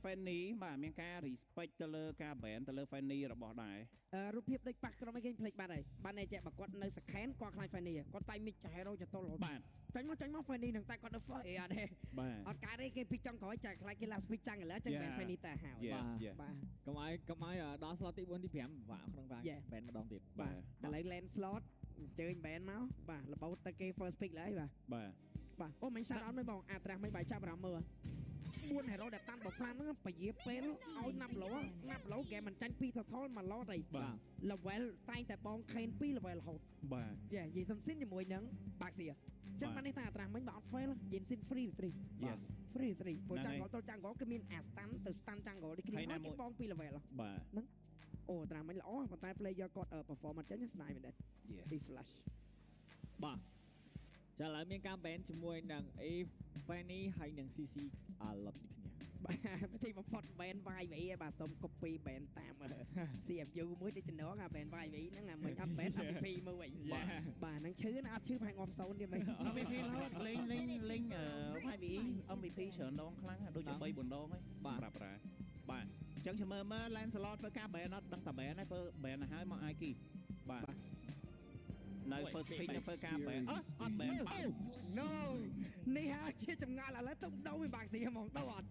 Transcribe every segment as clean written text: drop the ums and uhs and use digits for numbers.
Fanny បាទមានការ respect ទៅលើការ brand ទៅលើ Fanny របស់ដែររូបភាពដូចប៉ះក្រុមឯងគេភ្លេចបាត់ហើយបានតែចេះបើគាត់នៅសខេនគាត់ខ្លាច Fanny គាត់តែមិច hero ចតុលរហូតបាទចាញ់មក Fanny នឹងតែគាត់នៅ first អីអត់ទេអត់កើតទេគេពីចុងក្រោយចាខ្លាចគេ last speed ចាំងឥឡូវចឹង Fanny តែហៅបាទកុំឲ្យដល់ slot ទី4ទី5ពិបាកក្នុងបាន band ម្ដងទៀតបាទឥឡូវ land slot អញ្ជើញ band មកបាទរបូតទៅគេ first pick ឡើយបាទអូមិនសាត់អត់មិនបងអាត្រាស់មិនបាយចាប់អារម្មណ៍មើល4 hero ដែលតាន់បើ fan ហ្នឹងពជាពេលឲ្យណាប់ឡូគេមិនចាញ់2 total 1 lot ទេ level តែងតែបង Kane 2 level រហូតបាទយេយសំស៊ីនជាមួយនឹងបាក់សៀចឹងបាននេះតែអាត្រាស់មិញបើអត់ fail យេស៊ីន free retry yes free retry ព្រោះចាំងទៅចាំងគឺមានអា stand ទៅ stand ចាំងដូចគ្នាគេបង2 level បាទហ្នឹងអូអាត្រាស់មិញល្អប៉ុន្តែ player គាត់ perform អត់ចឹងស្ដាយមែនទេ yes flash បាទចាឥឡូវមានការ band ជាមួយនឹង Fanny ហើយនឹង CC អាឡុតនេះគ្នាបាទទីបំផុត band YV បាទសុំ copy band តាម CFU មួយដូចតំណងអា band YV ហ្នឹងអាមិនអត់ band MVP មួយវិញបាទហ្នឹងឈឺណាអត់ឈឺផាំង off zone ទៀតមិន MVP ឡូតលេង YV MVP ច្រើនដងខ្លាំងដូចជា3 4ដងហើយបាទប្រាប់ប្រាបាទអញ្ចឹងខ្ញុំមើល Lancelot ធ្វើការ band អត់ដឹងតែ band ហើយធ្វើ band ទៅហើយមក Aiki បាទនៅ first pick នៅធ្វើការ band អត់ band no នេះហាជាចម្ងល់ឥឡូវទៅដូរវាបាក់ស៊ីហ្មងដូរអត់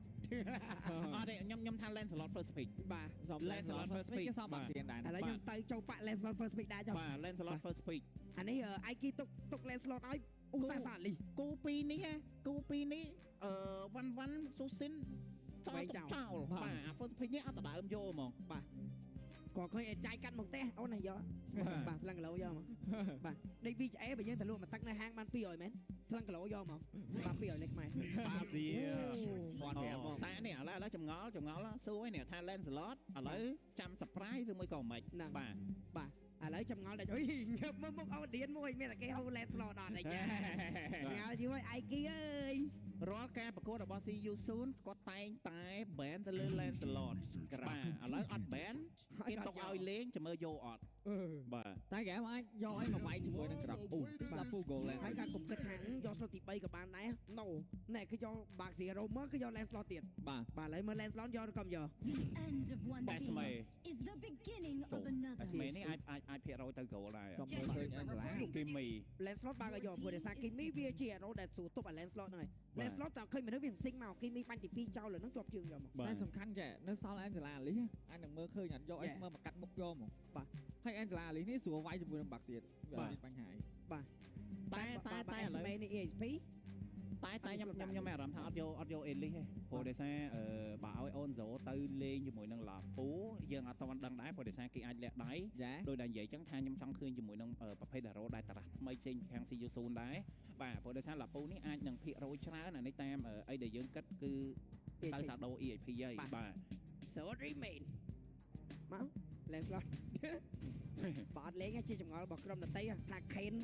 អត់ទេខ្ញុំថា Lancelot first pick បាទ Lancelot first pick គេសោះបាក់ស៊ីដែរឥឡូវខ្ញុំទៅចូលប៉ាក់ Lancelot first pick ដែរចុះបាទ Lancelot first pick អានេះ Aiki ទុក Lancelot ឲ្យឧស្សាហ៍សាលីគូពីរនេះវ៉ាន់ស៊ូស៊ីនតើចោលបាទ first pick នេះអត់ដដើមយកហ្មងបាទក៏ឃើញឲ្យចាយកាត់មកផ្ទះអូនណាយកបាទថ្លឹងគីឡូយកមកបាទដេក VHA បើយើងទៅលក់មកទឹកនៅហាងបាន200មែនថ្លឹងគីឡូយកមកបាទ200លេខខ្មែរបាស៊ីសាក់នេះឥឡូវចម្ងល់សួរនេះថា Lancelot ឥឡូវចាំ surprise ឬមួយក៏មិនបាទឥឡូវចម្ងល់តែអុយងើបមើលមុខអូឌៀនមួយមានតែគេហៅ Lancelot អត់អីចាឆ្ងល់ជាមួយ Aiki អើយរាល់ការប្រកួតរបស់ CU Soon គាត់តែងតែ ban ទៅលើ Lancelot បាទឥឡូវអត់ ban គេទុកឲ្យលេងចាំមើលយកអត់បាទតែគេអាចយកឲ្យមកវាយជាមួយនឹងក្របអូដាក់ពូ goal ឡើងហើយការគុំគិតថាយកស្លុតទី3ក៏បានដែរ no ណែគឺយក Back Zero មកគឺយក Lancelot ទៀតបាទឥឡូវមើល Lancelot យកឬកុំយក Esme is the beginning of another Esme នេះអាចភាគរយទៅ goal ដែរកុំមើលឃើញ Angela Kimi Lancelot បានក៏យកព្រោះតែសា Kimi វាជា hero ដែលសួរទប់ឲ្យ Lancelot ហ្នឹងហើយ Lancelot តែឃើញមនុស្សវាមិនសិញមក Kimi បាញ់ទី2ចោលលើហ្នឹងជាប់ជើងយកមកតែសំខាន់ចេះនៅសល់ Angela លីអាចនឹងមើលឃើញអត់យក Esme មកកាត់មុខយកហ្មងបាទហើយ Angela លីនេះស្រួលវាយជាមួយនឹង Back ទៀតវាមានបញ្ហាបាទតែឥឡូវនេះ EXP តែខ្ញុំមានអារម្មណ៍ថាអត់យកអេលីសទេព្រោះដោយសារបើឲ្យអូនโซទៅលេងជាមួយនឹងឡាពូយើងអត់ទាន់ដឹងដែរព្រោះដោយសារគេអាចលាក់ដៃដោយដែលនិយាយចឹងថាខ្ញុំចង់ឃើញជាមួយនឹងប្រភេទ hero ដែលតារះថ្មីចេញខាង CU Soon ដែរបាទព្រោះដោយសារឡាពូនេះអាចនឹងភាគរយច្រើនអានេះតាមអីដែលយើងគិតគឺទៅសាដូ EXP ហើយបាទ sorry man មក Lancelot បាទអត់លេងជាចម្ងល់របស់ក្រុមដតីថា Kane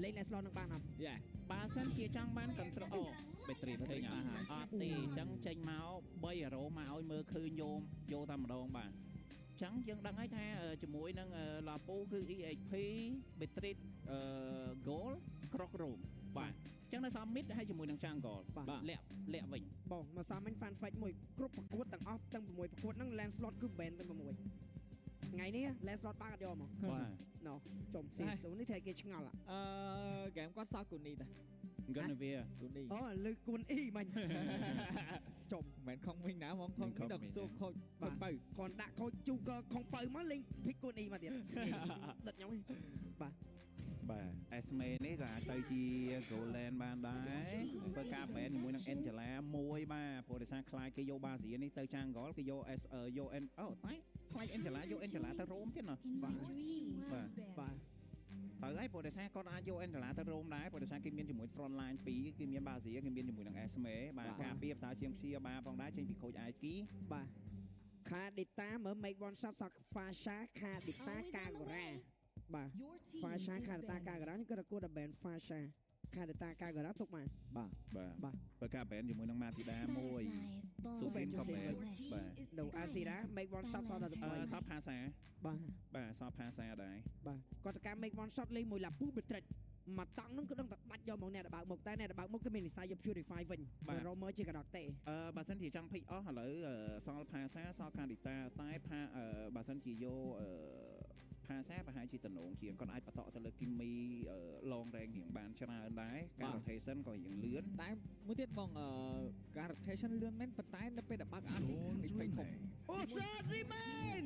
លេង Lancelot នឹងបានអត់បើសិនជាចង់បាន control អូ battery ឃើញអត់ទេអញ្ចឹងចេញមក3 hero មកឲ្យមើលឃើញយកតែម្ដងបាទអញ្ចឹងយើងដឹងហើយថាជាមួយនឹងឡាពូគឺ EXP battery goal croc room បាទអញ្ចឹងនៅសមមិត្តហើយជាមួយនឹង jungle លាក់វិញបងមកសាមិញ fan fight មួយគ្រប់ប្រកួតទាំងអស់ទាំង6ប្រកួតហ្នឹង Lancelot គឺ ban ទាំង6ថ្ងៃនេះ Lancelot បានអត់យកមកបាទណូចំ season នេះតែគេឆ្ងល់ហ្គេមគាត់សល់គូនីតាGunavir គូនីអូលើគូនអ៊ីមិញចំមិនខំវិញណាហ្មងខំដល់សួរខូចបើគាត់ដាក់ខូចជូកខំបើមកលេងភិកគូនអ៊ីមកទៀតដិតខ្ញុំបាទ Esme នេះក៏អាចទៅជា Goland បានដែរធ្វើការ ban ជាមួយនឹង Angela មួយបាទព្រោះដោយសារខ្លាចគេយកបាស៊ីនេះទៅ Jungle គេយក យក អូតែខ្លាច Angela យក Angela ទៅ Rome ទៀតណាបាទទៅហើយព្រោះដោយសារគាត់អាចយក Angela ទៅ Rome ដែរព្រោះដោយសារគេមានជាមួយ front line 2គេមានបាស៊ីគេមានជាមួយនឹង Esme បាទការពារភាសាជាងព្យាបាលផងដែរចេញពី coach Aiki បាទខា data មើល make one shot សក់ Fasha ខា data កាកូរ៉ាបាទ Fasha ខា data កាកូរ៉ានេះក៏រកដល់ band Fasha ខា data កាកូរ៉ាទុកបានបាទបើការ band ជាមួយនឹង Matida មួយ Susin ក៏ band បាទនៅ Asira make one shot សតដល់សតផាសាបាទសតផាសាដែរបាទគាត់ទៅការ make one shot លេងមួយ Lapu Betrich មកតង់ហ្នឹងគឺដឹងតែបាច់យកមកអ្នកបើកមុខតែអ្នកបើកមុខគឺមាននិស្ស័យយក purify វិញរមើជាកដកទេបើសិនជាចង់ភិចអស់ឥឡូវសល់ផាសាសល់កាឌីតាតែបើសិនជាយកផាសាប្រហែលជាតំណងជាងគាត់អាចបន្តទៅលើគីមី long range រៀងបានច្រើនដែរការ rotation ក៏រៀងលឿនតែមួយទៀតបងការ rotation លឿនមែនប៉ុន្តែនៅពេលដែលបើកអាននេះពេញធំ Osad remain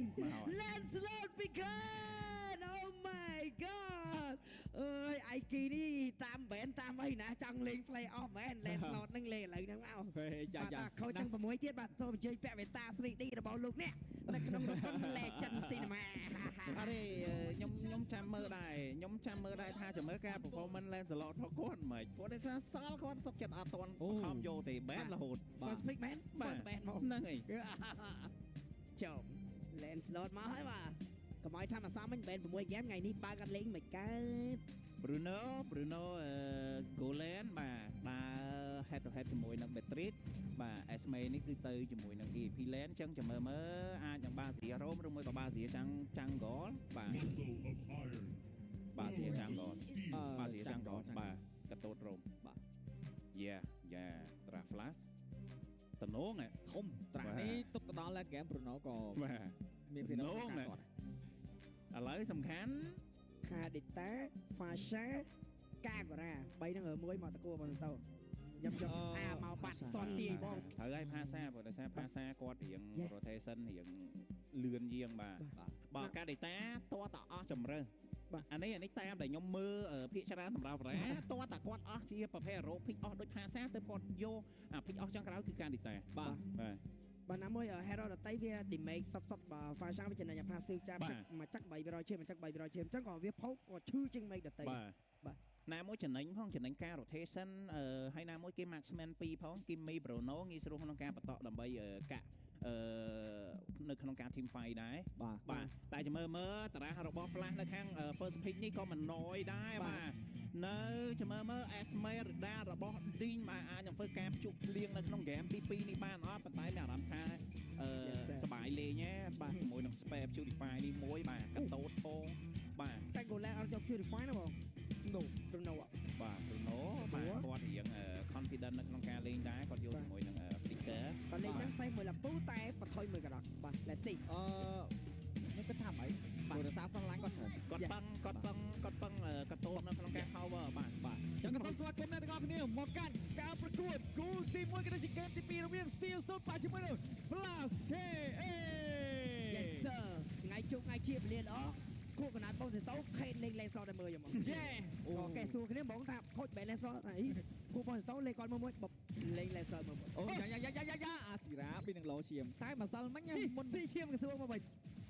Lancelot Picard Oh my god អើយឯគីនេះតាមបែនតាមអីណាចង់លេង play off មែន Lancelot នឹងលេងឥឡូវហ្នឹងមកចាខូចទាំង6ទៀតបាទសូមអញ្ជើញពាក់វេតា 3D របស់លោកអ្នកនៅក្នុងរំលែកចិនស៊ីណាម៉ាអរេខ្ញុំចាំមើលដែរថាចាំមើលការ performance Lancelot របស់គាត់មិនព្រោះដោយសារសល់គាត់ទុកចិត្តអត់ទាន់ខំយកទេបែនរហូត First pick មែន First band មកហ្នឹងហើយចុះ Lancelot មកហើយបាទកុំឲ្យថាមកសមវិញបែន6ហ្គេមថ្ងៃនេះបើកអត់លេងមិនកើត Bruno Golan បាទដើរ head to head ជាមួយនឹង Beatrice បាទ Esme នេះគឺទៅជាមួយនឹង EVP Lane អញ្ចឹងចាំមើលអាចនឹងបាសៀរ៉ូមឬមួយក៏បាសៀចាំងហ្គលបាទបាសៀចាំងហ្គលបាទកតូតរ៉ូមបាទ Yeah ត្រា flash តំណងធំត្រានេះទុកទៅដល់ late game Bruno ក៏មានភាពដល់គាត់ឥឡូវសំខាន់ខាដេតា Fasha កាកូរ៉ា3ហ្នឹងមួយមកតកួបងទៅខ្ញុំយកមកបាត់តន់ទាយបងត្រូវឲ្យផាសាព្រោះដោយសារផាសាគាត់រៀង rotation រៀងលឿនជាងបាទបើកាដេតាតតអស់ជំរើសបាទអានេះតាមដែលខ្ញុំមើលភាគច្រើនសម្រាប់រ៉ាតតែគាត់អស់ជាប្រភេទរោភិកអស់ដូចផាសាទៅគាត់យកអាភិកអស់ចុងក្រោយគឺកាដេតាបាទណាមួយ hero ដតៃវា damage សុតបើ Fasha វាចំណេញ passive ចាមកចាក់300 ជាងអញ្ចឹងក៏វាផោកក៏ឈឺជាង make ដតៃបាទណាមួយចំណេញផងចំណេញការ rotation ហើយណាមួយគេ maximum 2ផងគេមី Bruno ងាយស្រួលក្នុងការបន្តដើម្បីកាក់នៅក្នុងការ team fight ដែរបាទតែចាំមើលតារារបស់ Flash នៅខាង first pick នេះក៏មិនណយដែរបាទនៅចាំមើល Esmeralda របស់ Dean បាទអាចនឹងធ្វើការភ្ជុកភ្លៀងនៅក្នុង game ទី2នេះបានអត់ប៉ុន្តែមានអារម្មណ៍ថាសប្បាយលេងបាទជាមួយនឹង Spare Purify នេះមួយបាទកតូតផងបាទតែ Golan អត់យក Purify ណាបង Bruno បាទ Bruno បាទគាត់រៀង confident នៅក្នុងការលេងដែរគាត់យកជាមួយនឹង Flicker គាត់លេងហ្នឹងសេះមួយលពូតែបន្ថយមួយកណ្ដោះបាទ let's see នេះគាត់ថាម៉េចបាទដោយសារ front line គាត់ច្រើនគាត់ពឹងកតូតនៅក្នុងការ cover បាទចឹងក៏សូមស្វាគមន៍អ្នកទាំងអស់គ្នាមកកាន់ការប្រកួតគូទី1ក៏ដូចជាហ្គេមទី2រវាង Seal Soul បាទជាមួយនឹង Plus KA Yes sir ថ្ងៃជោគថ្ងៃជាពលាល្អគូកណាត់បងទៅខេតលេង Lancelot ឲ្យមើលខ្ញុំយេអូកែសួរគ្នាបងថាខូចបែ Lancelot អីគូបងទៅលេងគាត់មួយបបលេង Lancelot មើលអូយ៉ាអាស៊ីរ៉ាពីនឹងលោឈាមតែម្សិលមិញមុនស៊ីឈាមកសួរមកវិញ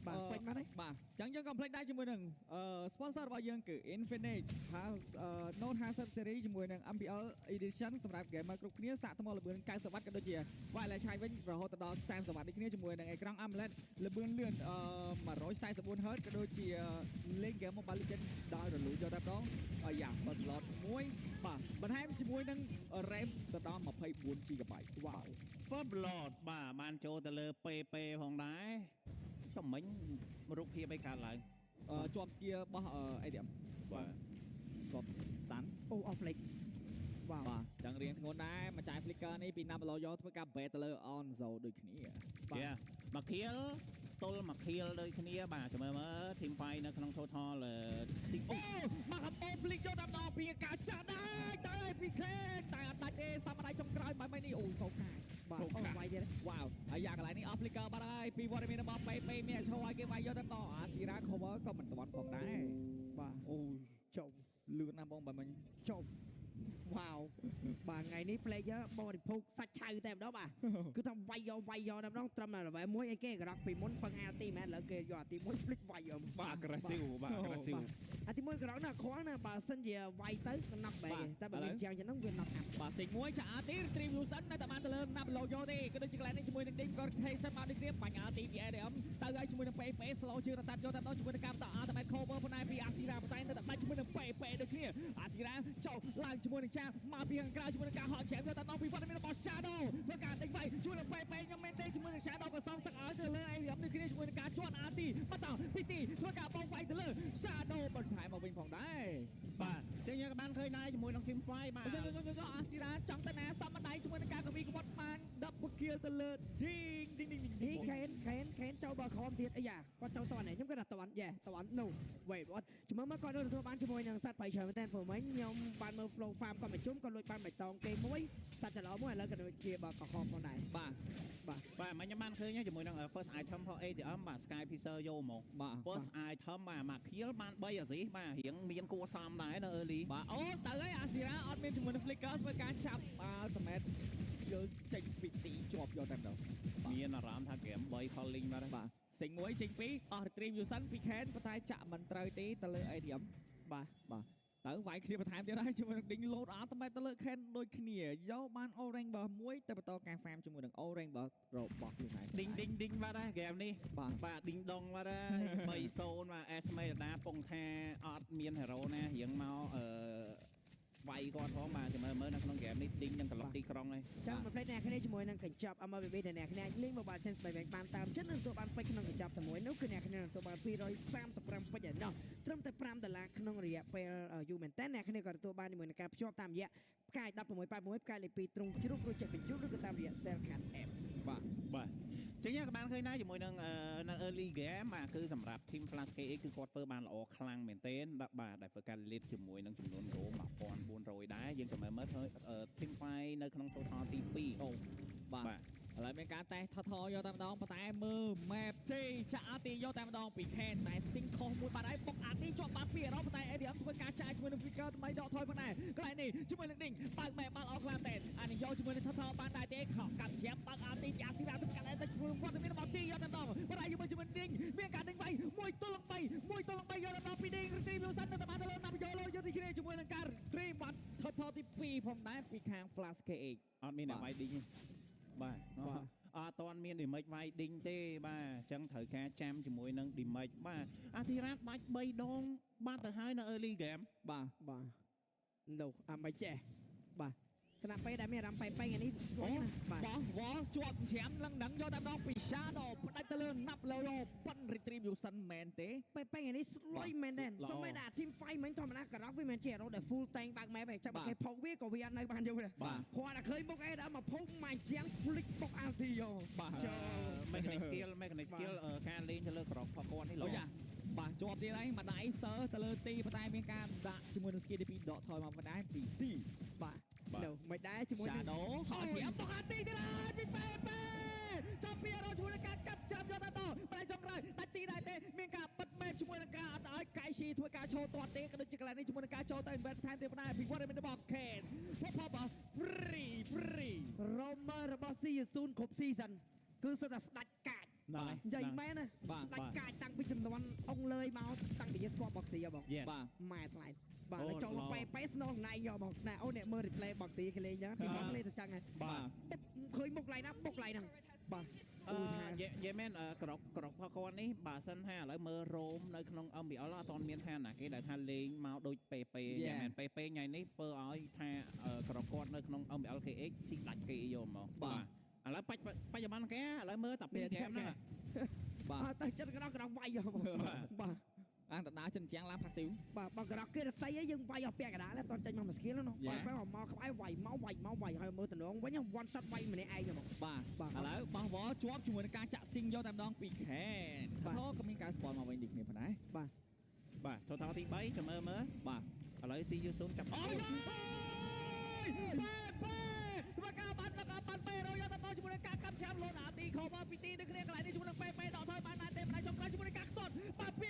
បាទពេញមកទេបាទអញ្ចឹងយើងកុំភ្លេចដែរជាមួយនឹង sponsor របស់យើងគឺ Infinite Note 50 series ជាមួយនឹង MPL Edition សម្រាប់ gamer គ្រប់គ្នាសាកថ្មល្បឿន90 W ក៏ដូចជា wireless charge វិញរហូតដល់30 W ដូចគ្នាជាមួយនឹងអេក្រង់ AMOLED ល្បឿនលឿន144 Hz ក៏ដូចជាលេង game Mobile Legends ដោយរលូនយកតែម្ដងយ៉ាបើ slot មួយបាទបន្ថែមជាមួយនឹង RAM ទៅដល់ 24GB វ៉ាវ Slot បាទបានចូលទៅលើ PP ផងដែរក៏មិញរូបភាពឯកើតឡើងជាប់ស្គៀរបស់អីទៀតបាទជាប់ស្តាន់អូ off flick វ៉ាវបាទចឹងរៀងធ្ងន់ដែរមកចាយ flicker នេះពី Nablo យកធ្វើការ bet ទៅលើ Onzo ដូចគ្នាបាទមកខៀលទល់មកខៀលដូចគ្នាបាទចាំមើល team fight នៅក្នុង total ទីអូមកកំពុង flick យកដល់ដល់ពីការចាក់ដែរតែពីខេតែអត់ដាច់ទេសាមដៃចុងក្រោយបែបនេះអូសោកាបាទអូវាយទៀតវ៉ាវហើយយ៉ាកន្លែងនេះ off flicker បាត់ហើយពីវត្តមានរបស់ពេមានឈរឲ្យគេវាយយកទៅដល់អាស៊ីរ៉ា cover ក៏មិនទាន់ផងដែរបាទអូចុំលឿនណាស់បងបែបមិញចុំវ៉ាវបាទថ្ងៃនេះ player បរិភោគសាច់ឆៅតែម្ដងបាទគឺថាវាយយកតែម្ដងត្រឹមតែរវ៉ែមួយអីគេក្រោកពីមុនពឹងអាទីមែនឥឡូវគេយកអាទី1 flick វាយបាទ aggressive បាទ aggressive អាទី1ក្រោកណាខ្វល់ណាបើសិនជាវាយទៅក៏ណាប់បែតែបើមានជាងចឹងហ្នឹងវាណាប់អាប់បាទសេកមួយចាអាទី retrieve Lucian នៅតែបានទៅលើណាប់ឡូយកទេក៏ដូចជាកន្លែងនេះជាមួយនឹង Ding ក៏ Rotation មកដូចគ្នាបាញ់អាទីពី ADM ទៅហើយជាមួយនឹង PP slow ជឿតាត់យកតែម្ដងជាមួយនឹងការបន្ត ultimate cover ប៉ុន្តែពីអាស៊ីរ៉ាប៉ុន្តែនៅតែបាច់ជាមួយនឹង PP ដូចគ្នាអាស៊ីរ៉ាចុះឡើងជាមួយនឹងចាមកពីខាងក្រៅជាមួយនឹងការហត់ជែមទៅដល់ពីវត្តមានរបស់ Shadow ធ្វើការដេញវាយជួយនឹងពេខ្ញុំមែនទេជាមួយនឹង Shadow ក៏សងសឹកឲ្យទៅលើអីរាប់នេះគ្នាជាមួយនឹងការជន់អាទីបន្តពីទីធ្វើការបងវាយទៅលើ Shadow បន្ថែមមកវិញផងដែរបាទចឹងយើងក៏បាន យដែរជាមួយនឹង Team Fight បាទ អាស៊ីរ៉ាចង់ទៅណាសមម្ដាយជាមួយនឹងការកវីក្បត់បាន10 kill ទៅលើឌីង នេះខេនចូលបើក្រោមទៀតអីយ៉ាគាត់ចូលតន់ខ្ញុំគាត់ថាតន់យេតន់ no wait what ជំរឿមកគាត់ទទួលបានជាមួយនឹងសัตว์បៃច្រើនមែនតើព្រោះមិញខ្ញុំបានមើល flow farm គាត់មកជុំគាត់លួចបានបៃតងគេមួយសัตว์ច្រឡំមួយឥឡូវក៏ដូចជាបើក្រហមផងដែរ បាទ បាទមិញខ្ញុំបានឃើញជាមួយនឹង first item ផង ATM បាទ Sky Pisser យកមក បាទ first item បាទមក kill បាន3អាស៊ីបាទរៀងមានគួរសមដែរនៅ early បាទអូទៅហើយអាស៊ីរ៉ាអត់មានជាមួយនឹង flicker ធ្វើការចាប់ultimate យកចេញពីទីជាប់យកតែម្ដង មានអារម្មណ៍ថា game 3 calling បាទ បាទសិង1សិង2អស់ retribution ពី Ken ប៉ុន្តែចាក់មិនត្រូវទេទៅលើ ATM បាទទៅវាយគ្នាបន្ថែមទៀតហើយជាមួយនឹង Ding load ultimate ទៅលើ Ken ដូចគ្នាយកបាន orange របស់មួយទៅបន្តការ farm ជាមួយនឹង orange របស់ខ្លួនឯង ឌីងបាទហ្គេមនេះបាទឌីងដងបាទហើយ3-0បាទ Esme ដាពងថាអត់មាន hero ណារៀងមកវាយគាត់ផងបាទចាំមើលនៅក្នុងហ្គេមនេះឌីងនឹងក្លុកទីក្រុងហើយ ចាំមកផ្លេតអ្នកគ្នាជាមួយនឹងកញ្ចប់ MVB ដែលអ្នកគ្នាលេង Mobile Legends បានតាមចិត្តនឹងទទួលបានពេជ្រក្នុងកញ្ចប់តែមួយនោះគឺអ្នកគ្នានឹងទទួលបាន235ពេជ្រឯណោះត្រឹមតែ$5ក្នុងរយៈពេលយូរមែនតើអ្នកគ្នាក៏ទទួលបានជាមួយនឹងការភ្ជាប់តាមរយៈផ្កាយ1686ផ្កាយលេខ2ទ្រង់ជ្រូករួចចិត្តបញ្ជូនឬក៏តាមរយៈ Cell Card App បាទចឹងក៏បានឃើញដែរជាមួយនឹងនៅ early game បាទគឺសម្រាប់ team Flash KX គឺគាត់ធ្វើបានល្អខ្លាំងមែនទែនបាទដែលធ្វើការ lead ជាមួយនឹងចំនួនរោ1400ដែរយើងក៏មើលធ្វើ team fight នៅក្នុង total ទី2អូបាទ ឥឡូវមានការតេស្តថយកតែម្ដងប៉ុន្តែមើល map ទេចាក់អាទីយកតែម្ដងពី Ken តែ sync ខុសមួយបាត់ហើយបុកអាទីជាប់បាន2ប៉ុន្តែ ADM ធ្វើការចាយជាមួយនឹង Flicker ដើម្បីដកថយផងដែរកន្លែងនេះជាមួយនឹង Ding បើក map បាល់អស់ខ្លាំងតែអានេះយកជាមួយនឹងថបានដែរទេខកកាត់ជាប់បើកអាទីពីអាស៊ីរ៉ាទៅកាន់តែជួយគាត់មានរបស់ទីយកតែម្ដងប៉ុន្តែជាមួយ Ding មានការ Ding វាយ1ទល់នឹង3យកតែម្ដងពី Ding ទីវាសិនទៅបានទៅលើណាប់យកទីគ្នាជាមួយនឹងការ Dream បាត់ថទី2ផងដែរពីខាង Flash KX អត់មានអ្នកវាយ Ding បាទអត់ទាន់មាន damage វាយ Ding ទេបាទអញ្ចឹងត្រូវការចាំជាមួយនឹង damage បាទអាស៊ីរ៉ាបាច់3ដងបានទៅហើយនៅ early game បាទនោះអាមិនចេះបាទគណៈពេលដែលមានអារម្មណ៍ប៉ៃថ្ងៃនេះស្គាល់ណាបាទវល់ជាប់ច្រាំឡើងដឹងយកតែម្ដងពី Shadow ផ្ដាច់ទៅលើណាប់លោប៉ុន retribution មែនទេប៉ៃថ្ងៃនេះស្លុយមែនទេសូម្បីតែ team fight មិញធម្មតាការ៉ុកវាមិនជា hero ដែល full tank បើក map ឯងចាប់គេផុកវាក៏វាអត់នៅបានយកទេគាត់តែឃើញមុខអេដល់មកផុកមកជាង flick បុក ulti យកបាទចូល mechanic skill ការលេងទៅលើក្រកគាត់នេះលោកបាទជាប់ទៀតហើយម្ដាយសើទៅលើទីប៉ុន្តែមានការដាក់ជាមួយនឹង skill ទី2ដកថយមកមិនដែរពីទីបាទនោះមិនដែរជាមួយ Shadow ហោជាបុកអាទីទៀតហើយពីពេចាប់ពីរជាមួយនឹងការកាប់ចាប់យកទៅបែរចុងក្រោយដាច់ទីដែរទេមានការបិទមេជាមួយនឹងការអត់ឲ្យកៃស៊ីធ្វើការឈោទាត់ទេក៏ដូចជាកន្លែងនេះជាមួយនឹងការចូលទៅ invent time ទៀតដែរពីវត្តមានរបស់ Ken ផប free Romer របស់ Season គ្រប់ season គឺសុទ្ធតែស្ដាច់កាចនិយាយមែនណាស្ដាច់កាចតាំងពីចំនួនអង្គលើយមកតាំងពីស្គាល់ boxy បងបាទម៉ែថ្លៃបាទហើយចូលមកប៉ែស្នងណៃយកមកណែអូអ្នកមើល replay boxy គេលេងចឹងពីបងលេងទៅចឹងហើយបាទឃើញមុខឡៃណាមុខឡៃហ្នឹងបាទនិយាយមែនក្រករបស់គាត់នេះបើសិនថាឥឡូវមើលរ៉ូមនៅក្នុង MBL អត់ទាន់មានថាណាគេដែលថាលេងមកដូចពេយ៉ាងមែនពេថ្ងៃនេះធ្វើឲ្យថាក្រកគាត់នៅក្នុង MBL KX ស៊ីដាច់គេយកមកបាទឥឡូវបច្ចុប្បន្នគេឥឡូវមើលតែពីហ្គេមហ្នឹងបាទតែចិត្តក្រកវាយបាទអានតដាចិនចាំងឡាន passive បាទបើក្រកគេទៅឲ្យយើងវាយអស់ពាក់កណ្ដាលតតចេញមកមួយ skill នោះបាទពេលមកក្បែរវាយមកហើយមើលតំណងវិញ one shot វាយម្នាក់ឯងហ្មងបាទឥឡូវបោះវល់ជាប់ជាមួយនឹងការចាក់ស៊ីងយកតែម្ដងពី Ken ថក៏មានការ spawn មកវិញដូចគ្នាផងដែរបាទ total ទី3ចាំមើលបាទឥឡូវ CU0 ចាប់អូយធ្វើការបាត់ពេលរយយកទៅជាមួយនឹងការកាប់ចាំលោតអាទីខមកពីទីដូចគ្នាកន្លែងនេះជាមួយនឹងពេដកថយបានតែមិនចង់ក្រោយជាមួយនឹងការខ្ទាត់បាទពី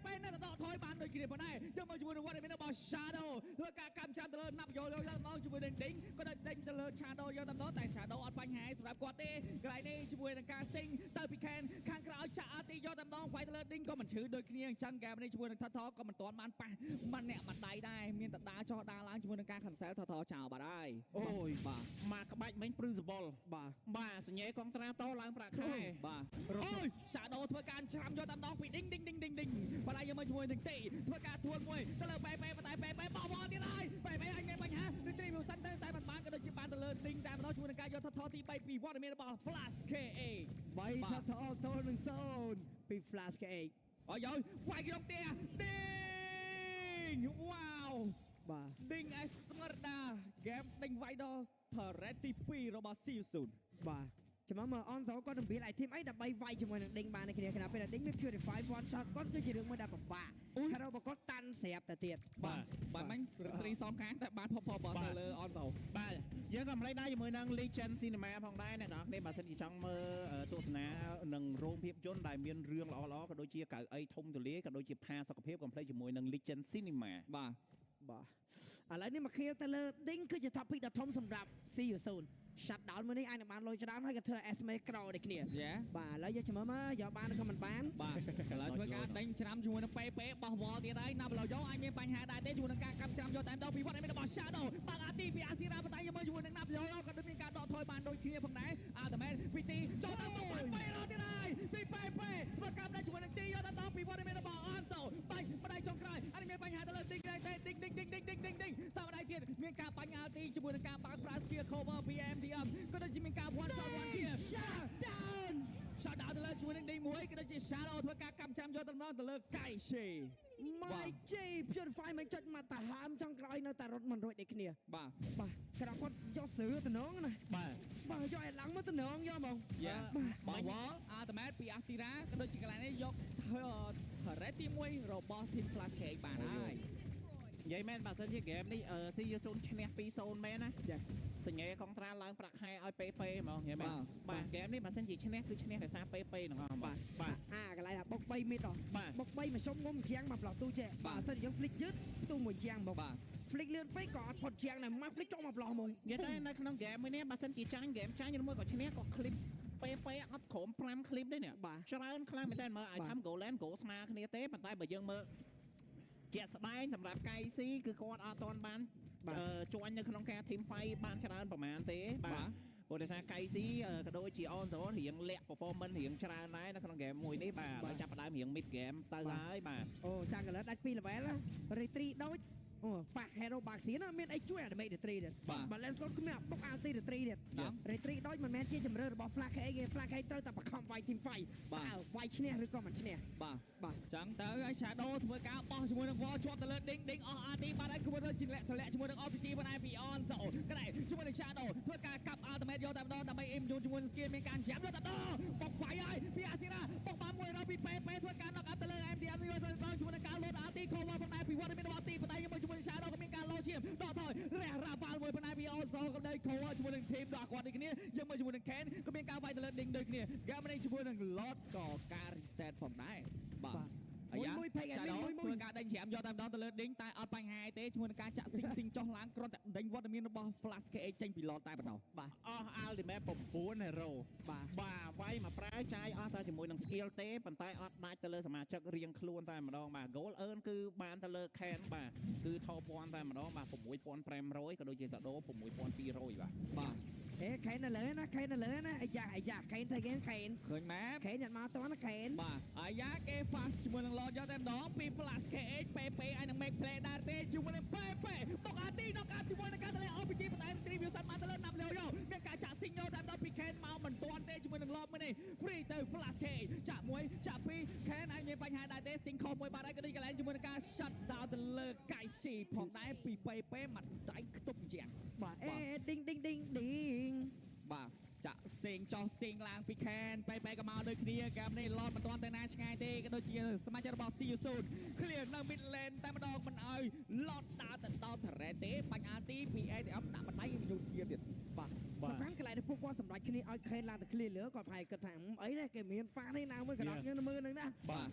ពេនៅដកថយបានដូចគ្នាផងដែរយកមកជាមួយនឹងវត្តមានរបស់ Shadow ធ្វើការកាប់ចាំទៅលើណាប់យកមកជាមួយនឹង Ding ក៏ដេញទៅលើ Shadow យកទៅតែ Shadow អត់បញ្ហាសម្រាប់គាត់ទេកន្លែងនេះជាមួយនឹងការសិងទៅពី Ken ខាងក្រោយចាក់អាទីយកតែម្ដងវាយទៅលើ Ding ក៏មិនឈឺដូចគ្នាអញ្ចឹងហ្គេមនេះជាមួយនឹងថតក៏មិនទាន់បានប៉ះមិនអ្នកមិនដៃដែរមានតដាចោះដាឡើងជាមួយនឹងការ cancel ថតចោលបាត់ហើយអូយបាទមកក្បាច់មិញ Principle បាទសញ្ញាកងត្រាតឡើងប្រាក់ខែបាទអូយ Shadow ធ្វើការច្រាំយកតែម្ដងពី Ding បើឡាយយកមកជាមួយនឹងទីធ្វើការទួនមួយទៅលើពេតែពេបោះវល់ទៀតហើយពេអញមានបញ្ហារីត្រីវិវសិនតែមិនបានក៏ដូចជាបានទៅលើ Ding តែម្ដងជាមួយនឹងការយកថតទី3ពីវត្តមានរបស់ Flash KA 3ថតទល់នឹង0ពី Flash KA អូយវាយក្នុងផ្ទះ Ding វ៉ាវ បាទ ដេញអេសមរដាហ្គេមដេញវាយដល់ថរ៉េតទី2របស់ Season បាទចាំមើលអនសូគាត់នឹងវាអាយធីមអីដើម្បីវាយជាមួយនឹងដេញបាននេះគ្នាពេលដែលដេញមាន purify one shot គាត់គឺជារឿងមួយដែលពិបាកហើយរបស់គាត់តាន់ស្រាប់តែទៀត បាទមិញត្រីសងខាងតែបានផុសៗទៅលើអនសូ បាទយើងក៏មិនដែរជាមួយនឹង Legend Cinema ផងដែរអ្នកនរគ្នាបើសិនជាចង់មើលទស្សនានឹងរោងភាពយន្តដែលមានរឿងល្អៗក៏ដូចជាកៅអីធំទូលាយក៏ដូចជាផាសុខភាពកុំភ្លេចជាមួយនឹង Legend Cinema បាទ បាទឥឡូវនេះមកខៀវទៅលើដេញគឺជា topic ដ៏ធំសម្រាប់ See you soon shut down មួយនេះអាចនឹងបានលុយច្រើនហើយក៏ធ្វើ estimate ក្រោយដូចគ្នាបាទឥឡូវយើងចាំមើលយកបានក៏មិនបានបាទឥឡូវធ្វើការដេញច្រាំជាមួយនឹងពេបោះវល់ទៀតហើយណាប់ឡូយកអាចមានបញ្ហាដែរទេជាមួយនឹងការកាប់ច្រាំយកតែម្ដងពីវត្តនេះរបស់ Shadow បាក់អាទីពីអាស៊ីរ៉ាបតែយើងមើលជាមួយនឹងណាប់ឡូយកក៏ដូចមានការដកថយបានដូចគ្នាផងដែរអាតមែនពីទីចូលដល់មុខបាន3រត់ទៀតហើយពីពេមកកាប់ដែរជាមួយនឹងទីយកដល់ពីវត្តនេះរបស់អនសូបាញ់បដៃចុងក្រោយអានេះមានបញ្ហាទៅលើទីដេញសាប់ដៃទៀតមានការបញ្ហាទីជាមួយនឹងការបើកប្រា skill cover PMDM ក៏ដូចជាមានការ one shot one kill shut down ទៅលើជាមួយនឹងដេញមួយក៏ដូចជា Shadow ធ្វើការកាប់ចាំយកទៅម្ដងទៅលើ Kaishi My J Purify មិនចុចមកតាហើមចុងក្រោយនៅតែរត់មិនរួចដូចគ្នាបាទក្រៅគាត់យកស្រឿតំណងណាបាទយកឲ្យឡើងមកតំណងយកហ្មងបាទវល់អាតមែតពីអាស៊ីរ៉ាក៏ដូចជាកន្លែងនេះយករ៉េតទី1របស់ Team Flash K បានហើយនិយាយមែនបើសិនជាហ្គេមនេះស៊ីយូស៊ូនឈ្នះ 2-0 មែនណាសញ្ញាកុងត្រាឡើងប្រាក់ខែឲ្យពេហ្មងនិយាយមែនបាទហ្គេមនេះបើសិនជាឈ្នះគឺឈ្នះដោយសារពេទាំងអស់បាទអាកន្លែងបុក3មីតបុក3មកសុំងុំជាងមកប្លោះទូចេះបើសិនយើង flick យឺតផ្ទុះមួយជាងមក flick លឿនពេកក៏អត់ផុតជាងដែរមក flick ចុះមកប្លោះហ្មងនិយាយតែនៅក្នុងហ្គេមមួយនេះបើសិនជាចាញ់ហ្គេមចាញ់ឬមួយក៏ឈ្នះក៏ clip ពេអត់ក្រុម5 clip ទេនេះច្រើនខ្លាំងមែនតើមើលឲ្យធ្វើ goal land goal ស្មើគ្នាទេប៉ុន្តែបើយើងមើលជាក់ស្ដែងសម្រាប់កៃស៊ីគឺគាត់អត់ទាន់បានជួញនៅក្នុងការ team fight បានច្រើនប្រហែលទេបាទព្រោះដោយសារកៃស៊ីក៏ដូចជា on zone រៀងលាក់ performance រៀងច្រើនដែរនៅក្នុង game មួយនេះបាទបើចាប់ផ្ដើមរៀង mid game ទៅហើយបាទអូចាក់កលដាច់2 level retreat ដូចអូប៉ះ hero បាក់សៀនមានអីជួយអា damage retreat ទៀតបើlên គាត់គ្មានបុក anti retreat ទៀត retreat ដូចមិនមែនជាជំរឿរបស់ flash K គេ flash K ត្រូវតែបង្ខំវាយ team fight បាទវាយឈ្នះឬក៏មិនឈ្នះបាទចឹងទៅឲ្យ Shadow ធ្វើការបោះជាមួយនឹង wall ជាប់ទៅលើដេញអស់ RT បានហើយខ្លួនទៅជាលាក់ជាមួយនឹង RPG បានហើយពី on so កន្លែងជាមួយនឹង Shadow ធ្វើការកាប់ ultimate យកតែម្ដងដើម្បី aim ជាមួយនឹង skill មានការចាំយកតែម្ដងបុកវាយហើយពី Asira បុកបានមួយរកពីពេធ្វើការ knock out ទៅលើ MDM វាទៅជាមួយនឹងការ load RT cover ផងដែរពីវត្តមានរបស់ RT បតែយើងជាមួយនឹង Shadow ក៏មានការលោឈាមដកថយរះរ៉ាបាល់មួយប៉ុន្តែពីអូសូក៏ដីខោជាមួយនឹងធីមដល់គាត់ដូចគ្នាយើងមើលជាមួយនឹង Ken ក៏មានការវាយទៅលើដេញដូចគ្នាហ្គេមនេះជាមួយនឹង Lord ក៏ការ reset ផងដែរបាទអាយ៉ាធ្វើការដេញច្រាមយកតែម្ដងទៅលើដេញតែអត់បញ្ហាទេជាមួយនឹងការចាក់ស៊ីងចុះឡើងគ្រាន់តែដេញវត្តមានរបស់ Flash KH ចេញពី Lord តែប៉ុណ្ណោះបាទអស់ ultimate 9 hero បាទវាយមកប្រើចាយអស់តែជាមួយនឹង skill ទេប៉ុន្តែអត់ដាច់ទៅលើសមាជិករៀងខ្លួនតែម្ដងបាទ goal earn គឺបានទៅលើ Ken បាទគឺថោ1000តែម្ដងបាទ 6500 ក៏ដូចជា Shadow 6200បាទខេននៅលើណាខេននៅលើណាអាយ៉ាខេនតែគេខេនឃើញម៉ែខេនញ៉ាំមកតោះណាខេនបាទអាយ៉ាគេ fast ជាមួយនឹង Lord យកតែម្ដងពី Flash KH ពេឲ្យនឹង make play ដែរទេជាមួយនឹងពេបុកអាទី knock out ជាមួយនឹងការទៅលើ RPG ប៉ុន្តែ Tribute សាត់បានទៅលើណាប់លេវយកមានការចាក់ signal តែម្ដងពី Ken មកមិនទាន់ទេជាមួយនឹង Lord មួយនេះ free ទៅ Flash KH ចាក់1ចាក់2 Ken អាចមានបញ្ហាដែរទេ single មួយបាទហើយក៏ដូចកន្លែងជាមួយនឹងការ shut down ទៅលើ Kaishi ផងដែរពីពេមកដៃខ្ទប់ជាងបាទឌីងបាទចាក់សេងចោះសេងឡើងពី Ken ពេក៏មកដូចគ្នាហ្គេមនេះ Lord មិនទាន់ទៅណាឆ្ងាយទេក៏ដូចជាសមាជិករបស់ See you soon clear នៅ mid lane តែម្ដងមិនឲ្យ Lord ដើរទៅដល់ turret ទេបាញ់ RT ពី ATM ដាក់បណ្ដៃមនុស្សស្គៀទៀតបាទសម្រាប់កន្លែងនេះពួកគាត់សម្រេចគ្នាឲ្យ Ken ឡើងទៅ clear លើគាត់ប្រហែលគិតថាអីដែរគេមាន fast នេះណាមួយកណ្ដោយើងមើលនឹងណា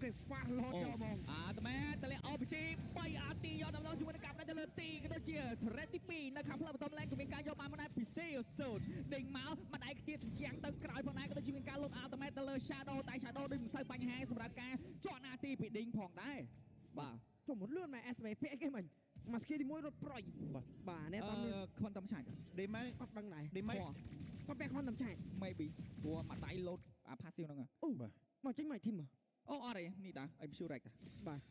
គេ fast Lord យកហ្មងតែមែនតើ RPG 3 RT យកដល់ជាមួយនឹងកាប់ដៃទៅលើទីក៏ដូចជា turret ទី2នៅខាងផ្លូវបន្ត lane ក៏មានការយកបានដែរពី See you soon ដេញមកម្ដាយខ្ទាតជាងទៅក្រោយផងដែរក៏ដូចជាមានការលុត ultimate ទៅលើ Shadow តែ Shadow ដូចមិនសូវបញ្ហាសម្រាប់ការជាប់ RT ពីដេញផងដែរបាទចុះមុនលឿនមក SV ពាក់គេមិញមកស្គីទី1រត់ប្រយបាទនេះអត់មានខ្វិនតំឆាច់ដេម៉េអត់ដឹងដែរដេម៉េគាត់ពាក់ខ្វិនតំឆាច់ maybe ព្រោះមួយដៃលោតអា passive ហ្នឹងអូបាទមកចេញមកធីមអូអត់អីនេះតា I'm sure right តាបាទ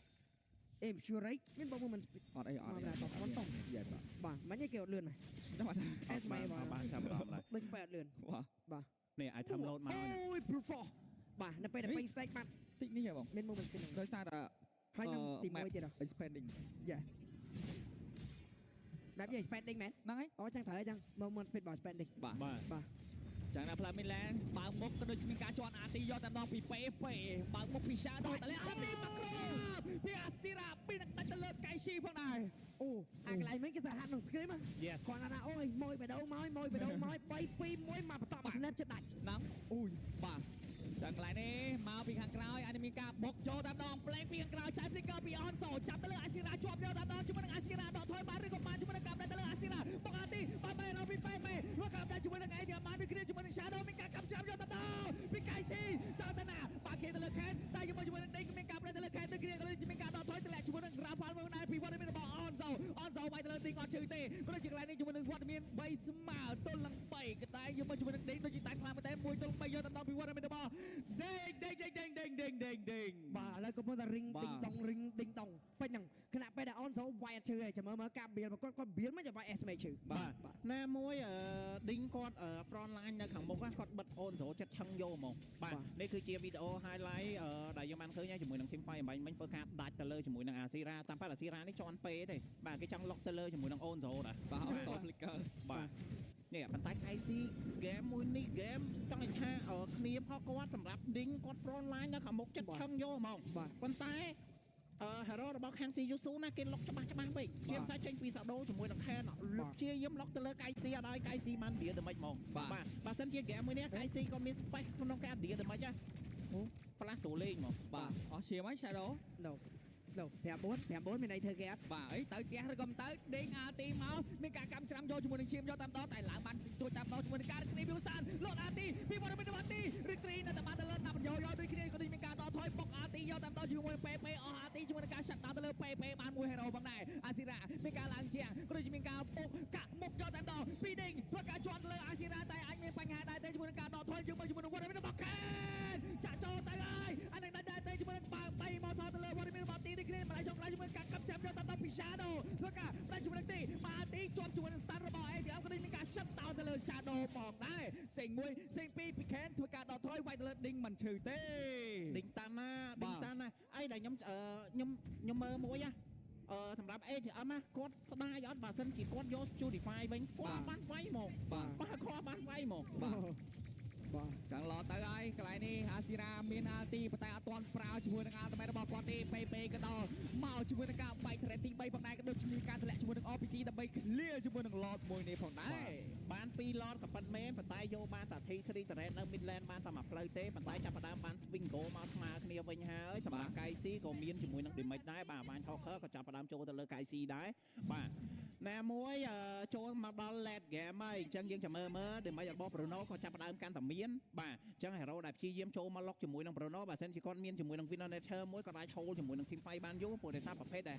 I'm sure right មានបងមិនអត់អីអត់តែតោះយេបាទមិនគេអត់លឿនហ្នឹងបាទ SV បានចាំដល់ដែរដូចបែបលឿនបាទនេះឲ្យធ្វើ load មកអូយ proof បាទនៅពេលដែលពេញ stake បាត់តិចនេះហ៎បងមាន moment ដោយសារតែហើយនឹងទី1ទៀតexpanding យ៉ា Đáp gì spending man. Nắng ấy Chẳng thể chẳng moment speed ball spending. Bà chẳng là plan Milan bảo một cái đôi mình cá chọn Ati do tạm đong bị phê bảo một bị xa đôi tại lẽ Ati mặc rồi bị Asira bị đặt tên lên cái chi phong này Lại mấy cái giờ hạn đồng script á. Yes. Còn là ôi môi về đâu môi bay phi môi mà tọa mà snap chất đạch. nắng bà chẳng lại nè mau bị hàng cào anh mình cá bốc cho tạm đong play bị hàng cào trái flicker bị on sổ chạm tên lên Asira chụp vô tạm đong chúng mình Asira đọ thôi bán đi còn bán chúng mình cầm tên lên Asira bốc Ati ba mày nó bị phê lúc cầm đây chúng mình ngày thì bán đi kia chúng mình shadow mình cá cầm chạm vô tạm đong bị cái chi cho tên nào bà kia tên lên khen tay chúng mình đánh mình cầm tên lên khen tên kia tên mình cá đọ thôi tên là chúng mình ra phán với này vìวันนี้mình bảo on sổ bay tên lên tiếng on chữ tê có được chuyện lại nên chúng mìnhวันนี้bay smart tôn lăng bảy cái tay nhưng mà chúng mình đến đôi chỉ tay làm cái tay mùi tôn bay vô tạm đong vìวันนี้mình bảo đinh bà lại có một ring ding dongเป็นอย่างขณะไปแต่ออนโซไวเชื่อจะมาการเบียร์มันก็เบียร์ไม่จะไปเอสเมชื่อ ណាមួយឌីងគាត់ front line នៅខាងមុខគាត់បិទអូនសូចិត្តឆឹងយកហ្មងបាទនេះគឺជាវីដេអូ highlight ដែលយើងបានឃើញជាមួយនឹង team fight អំបញ្ញមិញធ្វើការដាច់ទៅលើជាមួយនឹងអាស៊ីរ៉ាតាមប៉ាអាស៊ីរ៉ានេះជន់ពេកទេបាទគេចង់លុកទៅលើជាមួយនឹងអូនសូដែរបាទអូនសូ flicker បាទនេះប៉ុន្តែ IC ហ្គេមមួយនេះហ្គេមចង់ថាគ្នាផគាត់សម្រាប់ឌីងគាត់ front line នៅខាងមុខចិត្តឆឹងយកហ្មងប៉ុន្តែ hero របស់ខាង CUSU ណាគេលុកច្បាស់ពេកជាផ្សាយចេញពីសាដូជាមួយនឹងខែនលុកជាយឹមលុកទៅលើកៃស៊ីអត់ឲ្យកៃស៊ីបានឌីដើម្បីហ្មងបាទបើសិនជាហ្គេមមួយនេះកៃស៊ីក៏មាន space ក្នុងការឌីដើម្បីណាflash ស្រួលលេងហ្មងបាទអស់ជាមិន shadow đâu 5-4មានន័យធ្វើគេអត់បាទអីទៅផ្ទះឬក៏មិនទៅដេញអាទីមកមានការកម្មច្រាំយកជាមួយនឹងឈាមយកតាមដងតែឡើងបានទួចតាមដងជាមួយនឹងការគ្រីវីវសានលោតអាទីពីបរិបទអាទីរីគ្រីនៅតែបានទៅលើណាប់យកដូចគ្នាក៏ដូចមានការដកថយបុកអាទីយកតាមដងជាមួយពេអស់អាទីជាមួយនឹងការឆាត់តាមទៅលើពេបានមួយ hero ផងដែរអាស៊ីរ៉ាមានការឡើងជាក៏ដូចមានការពុកកាក់មុខយកតាមដងពីដេញធ្វើការជាប់លើអាស៊ីរ៉ាតែអាចមានបញ្ហាដែរតែជាមួយនឹងការដកថយយើងមកជាមួយនឹងវត្តមានរបស់ខេនចាក់ចូលទៅហើយអានឹងដែរតែជាមួយនឹងបែមកថតទៅលើវត្តមានរបស់ទីនេះគ្នាម្ល៉េះចុងក្រោយជាមួយការកាប់ចាប់យកតាមដល់ពី shadow ធ្វើការប្រាច់ជាមួយនឹងទីមកទីជាប់ជាមួយនឹង stand របស់ ADM ក៏ដូចមានការ shut down ទៅលើ shadow ផងដែរសេង1សេង2ពីខេនធ្វើការដកថយវាយទៅលើដេញមិនឈឺទេដេញតាណាអីដែលខ្ញុំមើលមួយណាសម្រាប់ ATM ណាគាត់ស្ដាយអត់បើសិនជាគាត់យក Justify វិញគាត់បានវាយមកបាទគាត់បានវាយមកបាទchẳng lo tới ai cái này đi Asira miền Alti và tay toàn prao chỉ muốn được ăn tầm bao quan đi PP cái đó màu chỉ muốn được cả bay threat bay bằng này cái đôi chỉ can threat chỉ muốn được RPG đâm bay clear chỉ muốn được lọt mùi này phòng đấy bán pi lọtกับปันเมนปันtayโยบ้านแต่ทีสรีแต่เรนมิดแลนด์บ้านแต่มาเพลย์เต้ปันtayจับประดามบ้านสวิงโกมาสมาเนียวิ่งหาเอ้ยสำหรับไก่ซีก็มีนchỉ muốn được điểmได้บ้านทอเคอร์ก็จับประดามโจแต่เลยไก่ซีได้บ้านแน่มวยโจมาดอลเลดแกไม่จังยังจะเมื่อเดี๋ยวมาจากบอปโรโนก็จับประดามการแต่มีนบ้านจังให้เราได้ชี้เยี่ยมโจมาล็อกจมูกนางโปรโนแบบเซนซิคอนเมียนจมูกนางวินเนเชอร์มวยก็ได้โชว์จมูกนางทีมไฟบ้านยูปวดในซาประเภทใด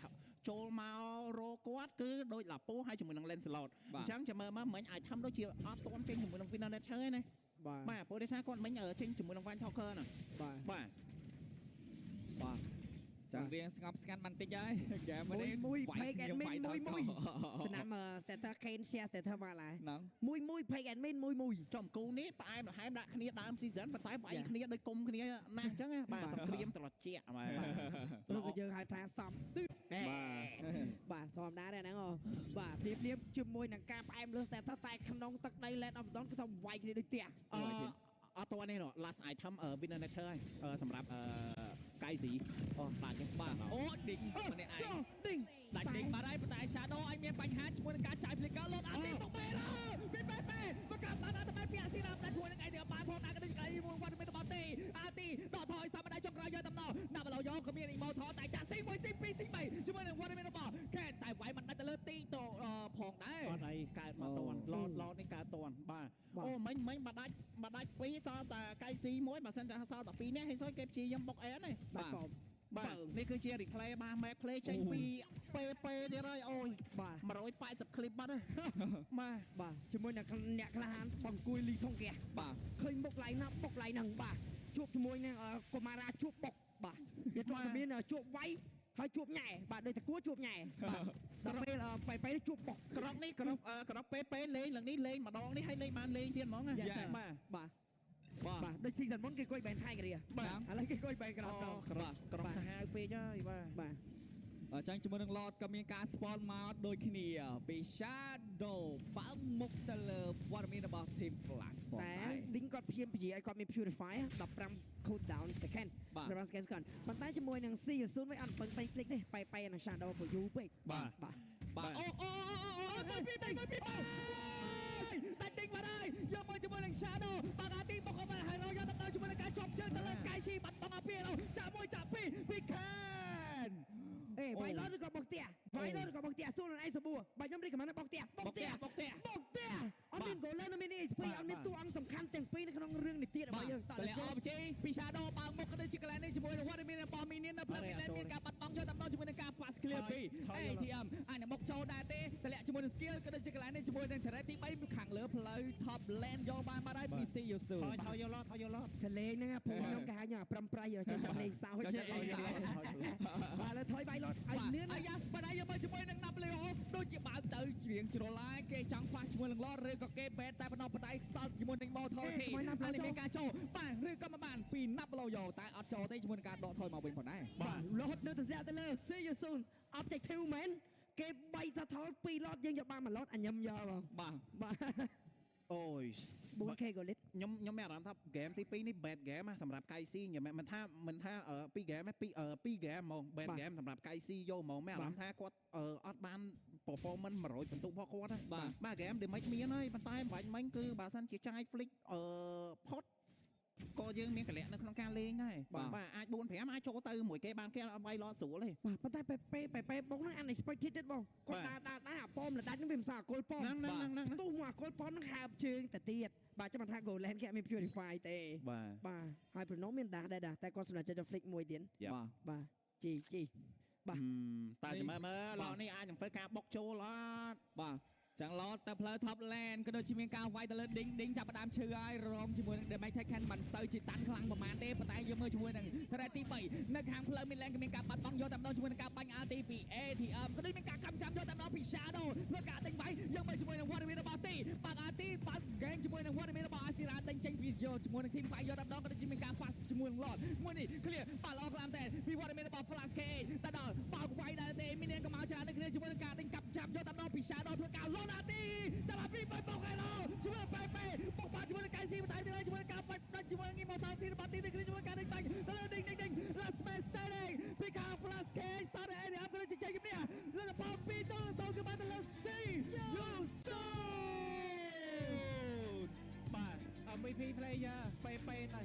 โจมาโรกวัดคือโดยหลับปูให้จมูกนางเลนสลอดจังจะมาเหมือนไอ้ทำโดยเชียร์อัพต้นเจงจมูกนางวินเนเชอร์นี่บ้าปวดในซาก่อนไม่เจงจมูกนางวันทอเคอร์น่ะบ้าchẳng riêng ngọc scan bàn tay ấy kẻ mà đi mùi fake admin mùiฉะนั้นแต่ถ้าเคนเชียร์แต่ถ้าว่าอะไรมุย fake admin มุยจอมกูนี้ไปมาให้ดักគ្នាដើមซีซั่នប៉ុន្តែវាយគ្នាដោយគុំគ្នាណាស់អញ្ចឹងបាទសង្គ្រាមត្រជាក់បាទឬក៏យើងហៅថាសំទិបាទធម្មតាដែរហ្នឹងបាទព្រៀបជាមួយនឹងការផ្អែមលើតែថាក្នុងទឹកដី Land of Dawn គឺថាវាយគ្នាដូចផ្ទះអត់តនេះ last item winner nature សម្រាប់កៃស៊ីបាទចឹងបាទអូឌីងម្នាក់ឯងឌីងដាច់ឌីងបាទហើយប៉ុន្តែ shadow ឲ្យមានបញ្ហាជាមួយនឹងការចាយ flicker លោតអាទីមកពេលពីមកកាប់បានតែពីអាស៊ីរ៉ាតែជួយនឹងឯងទៀតបានផងណាក៏ដូចកៃមួយវត្តមានរបស់ទេអាទីដកថយសមដៃចុងក្រោយយកតំណណាប់ឡោយកក៏មានអ៊ីម៉ូថតតែចាក់ស៊ី1ស៊ី2ស៊ី3ជាមួយនឹងវត្តមានរបស់ខេតែវាយមិនដាច់ទៅលើទីតផងដែរអត់អីកើតមកតន់ឡតនេះកើតតន់បាទអូមិញបាដាច់2សល់តែកៃស៊ីមួយបើសិនតែសល់តែ2នេះហើយសុយគេព្យាយាមបុកអែនទេបាទនេះគឺជា replay បាទ map play ចេញពី PP ទៀតហើយអូយបាទ180 clip បាត់បាទជាមួយនឹងអ្នកក្លាហានបង្គួយលីថងកែបាទឃើញបុកឡៃណាបុកឡៃហ្នឹងបាទជួបជាមួយនឹងកុមារាជួបបុកបាទវាធ្លាប់មានជួបវាយហើយជួបញ៉ែបាទដូចតែគួរជួបញ៉ែបាទដល់ពេលជួបបុកក្រកនេះក្រក PP លេងឡើងនេះលេងម្ដងនេះហើយលេងបានលេងទៀតហ្មងបាទដូច season មុនគេគួយបែនថៃគ្រាបាទឥឡូវគេគួយបែនក្រោកសាហាវពេកហើយបាទ ចឹងជាមួយនឹង Lord ក៏មានការ spawn មកដូចគ្នាពី Shadow បើមុខទៅលើព័ត៌មានរបស់ Team Flash តែ Ding គាត់ព្យាយាមនិយាយឲ្យគាត់មាន Purify 15 cooldown second 15 second គាត់ប៉ុន្តែជាមួយនឹង C 0វិញអត់ពឹងពេញ flick ទេបែនឹង Shadow ពយូរពេកបាទអូពីតែDing មកហើយយកមកជាមួយនឹង Shadow បាក់អាទីមកមកហើយយកទៅជាមួយនឹងការជាប់ជើងទៅលើកៃស៊ីបាត់បង់អាពីចាក់មួយចាក់ពីរពីខានវាយឡត់ឬក៏បុកផ្ទះវាយឡត់ឬក៏បុកផ្ទះសួរនឹងឯងសបួរបើខ្ញុំរីកកំណត់បុកផ្ទះអត់មានកូលនៅមាន SP អត់មានតួអង្គសំខាន់ទាំងពីរនៅក្នុងរឿងនេះទៀតរបស់យើងតើអបជីពី Shadow បើមុខក៏ដូចជាកន្លែងនេះជាមួយនឹងវត្តមានរបស់មីននៅផ្លូវមានការបាត់បង់យកតាមជាមួយនឹងការ fast clear ពី ATM អានេះមកចូលដែរទេតម្លាក់ជាមួយនឹង skill ក៏ដូចជាកន្លែងនេះជាមួយនឹង turret ទី3ខាងលើផ្លូវ top lane យកបានមកហើយពី C Yusu ថយយកឡតចលេងហ្នឹងព្រោះខ្ញុំគេហៅខ្ញុំប្រំប្រៃចូលចាំលេងសើចបាទលើថយបាយឡតឲ្យលឿនអាយ៉ាបើដៃយកមកជាមួយនឹង W ដូចជាបើកទៅជ្រៀងជ្រឡាយគេចង់ flash ជាមួយនឹងឡតឬក៏គេបែតតែបណ្ដោះបណ្ដៃខ្សត់ជាមួយនឹង Mortality អានេះមានការចូលបាទឬក៏មិនបានពី W យកតែអត់ចូលទេជាមួយនឹងការដកថយមកវិញផងដែរបាទឡតនៅទៅលើ See you soon objective មែនគេបីថាថល2ឡតយើងយកបាន1ឡតអញញឹមយកបងបាទអូយ 4K កូលិតខ្ញុំមានអារម្មណ៍ថាហ្គេមទី2នេះ bad game សម្រាប់កៃស៊ីខ្ញុំមិនថា2 game 2 game ហ្មង bad game សម្រាប់កៃស៊ីយកហ្មងមានអារម្មណ៍ថាគាត់អត់បាន performance 100បន្ទុករបស់គាត់ទេបាទ game damage មានហើយប៉ុន្តែបាញ់មិញគឺបើសិនជាចាយ flick ផុតក៏យើងមានកលៈនៅក្នុងការលេងដែរបាទអាច 4-5 អាចចូលទៅមួយគេបានគេអត់វាយឡតស្រួលទេបាទប៉ុន្តែពេបុកហ្នឹង unexpected ទៀតបងគាត់ដើរអាប៉មលដាច់ហ្នឹងវាមិនសាអកុលប៉មហ្នឹងទោះមកអកុលប៉មហ្នឹងហើបជើងទៅទៀតបាទចាំថា Goland គេអត់មាន purify ទេបាទហើយ Bruno មានដាស់ដែរតែគាត់សម្រាប់ចិត្ត flick មួយទៀតបាទជីបាទតែចាំមើលឡនេះអាចនឹងធ្វើការបុកចូលអត់បាទចឹងឡតទៅផ្លូវ top lane ក៏ដូចជាមានការវាយទៅលើ Ding ចាប់ផ្ដើមឈឺហើយរងជាមួយនឹង damage take មិនសូវជាតាន់ខ្លាំងប្រហែលទេប៉ុន្តែយើងមើលជាមួយនឹង threat ទី3នៅខាងផ្លូវ mid lane ក៏មានការបាត់បង់យកតែម្ដងជាមួយនឹងការបាញ់ ulti ពី ATM ក៏ដូចមានការកម្មចាំយកតែម្ដងពី Shadow ធ្វើការដេញវាយយើងមើលជាមួយនឹង Warrior របស់ទីបាក់ ulti បាត់ game ជាមួយនឹង Warrior របស់ Asira ដេញចេញពីយកជាមួយនឹង team fight យកតែម្ដងក៏ដូចជាមានការ fast ជាមួយនឹង Lord មួយនេះ clear បាល់ល្អខ្លាំងតែពី Warrior របស់ Flash KA តែដល់បោកវាយដែរទេមានក៏មកច្រើនដូចគ្នាជាមួយនឹងការដេញកាប់ចាប់យកតែម្ដងពី Shadow ធ្វើការ Lord ultiចាំពីបុកហើយឡូជួយបែបុកបាត់ជាមួយនឹងកៃស៊ីបន្ថែមទៀតជាមួយនឹងការបាច់ដាច់ជាមួយនឹង Immortality របស់ទីនេះជាមួយការដេញបាញ់ទៅលើ Ding Last man standing ពីខាង Flash K សារ ADM ក៏ជជែកគ្នាលើបោពីទៅសូគឺបានទៅលើ C Yusu បាទ MVP player ពេទៅ